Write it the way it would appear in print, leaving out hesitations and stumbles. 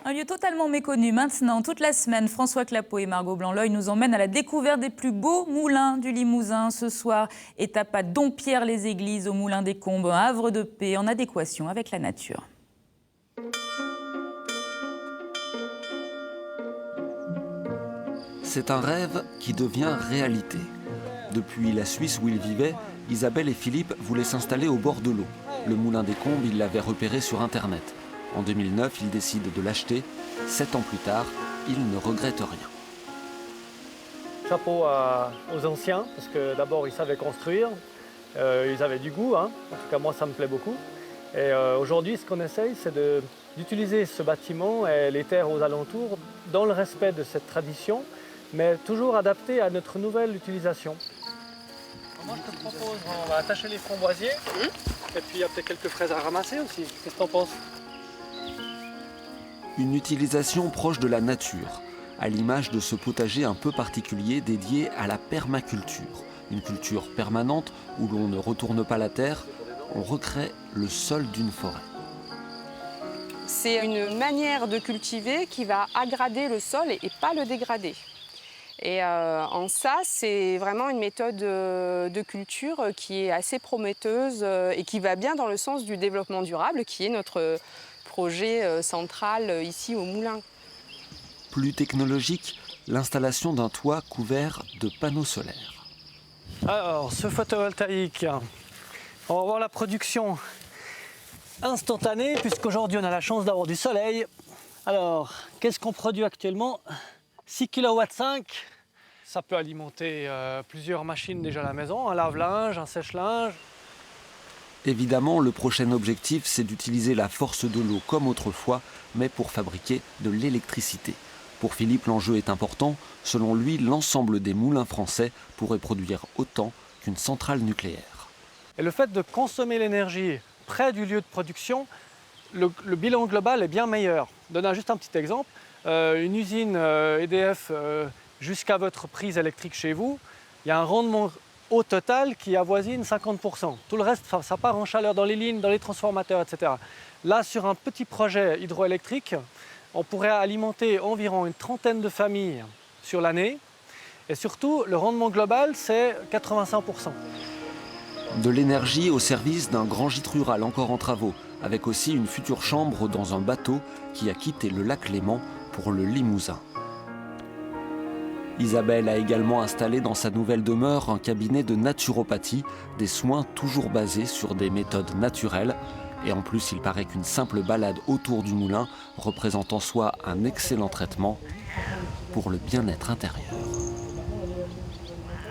Un lieu totalement méconnu maintenant. Toute la semaine, François Clapeau et Margot Blanc-L'Oeil nous emmènent à la découverte des plus beaux moulins du Limousin. Ce soir, étape à Dompierre-les-Églises, au Moulin des Combes, un havre de paix en adéquation avec la nature. C'est un rêve qui devient réalité. Depuis la Suisse où ils vivaient, Isabelle et Philippe voulaient s'installer au bord de l'eau. Le Moulin des Combes, ils l'avaient repéré sur Internet. En 2009, ils décident de l'acheter. 7 ans plus tard, ils ne regrettent rien. Chapeau aux anciens, parce que d'abord ils savaient construire, ils avaient du goût, hein. En tout cas moi ça me plaît beaucoup. Et aujourd'hui ce qu'on essaye c'est d'utiliser ce bâtiment et les terres aux alentours dans le respect de cette tradition, mais toujours adapté à notre nouvelle utilisation. Moi je te propose, on va attacher les framboisiers, et puis il y a peut-être quelques fraises à ramasser aussi, qu'est-ce que tu en penses? Une utilisation proche de la nature, à l'image de ce potager un peu particulier dédié à la permaculture. Une culture permanente où l'on ne retourne pas la terre, on recrée le sol d'une forêt. C'est une manière de cultiver qui va aggrader le sol et pas le dégrader. Et en ça, c'est vraiment une méthode de culture qui est assez prometteuse et qui va bien dans le sens du développement durable, qui est notre projet central ici au Moulin. Plus technologique, l'installation d'un toit couvert de panneaux solaires. Alors, ce photovoltaïque, on va voir la production instantanée, puisqu'aujourd'hui on a la chance d'avoir du soleil. Alors, qu'est-ce qu'on produit actuellement? 6 kW. Ça peut alimenter plusieurs machines déjà à la maison, un lave-linge, un sèche-linge. Évidemment, le prochain objectif, c'est d'utiliser la force de l'eau comme autrefois, mais pour fabriquer de l'électricité. Pour Philippe, l'enjeu est important. Selon lui, l'ensemble des moulins français pourrait produire autant qu'une centrale nucléaire. Et le fait de consommer l'énergie près du lieu de production, le bilan global est bien meilleur. Je donne juste un petit exemple. Une usine EDF jusqu'à votre prise électrique chez vous, il y a un rendement au total qui avoisine 50%. Tout le reste, ça part en chaleur dans les lignes, dans les transformateurs, etc. Là, sur un petit projet hydroélectrique, on pourrait alimenter environ une trentaine de familles sur l'année. Et surtout, le rendement global, c'est 85%. De l'énergie au service d'un grand gîte rural encore en travaux, avec aussi une future chambre dans un bateau qui a quitté le lac Léman pour le Limousin. Isabelle a également installé dans sa nouvelle demeure un cabinet de naturopathie, des soins toujours basés sur des méthodes naturelles. Et en plus, il paraît qu'une simple balade autour du moulin représente en soi un excellent traitement pour le bien-être intérieur.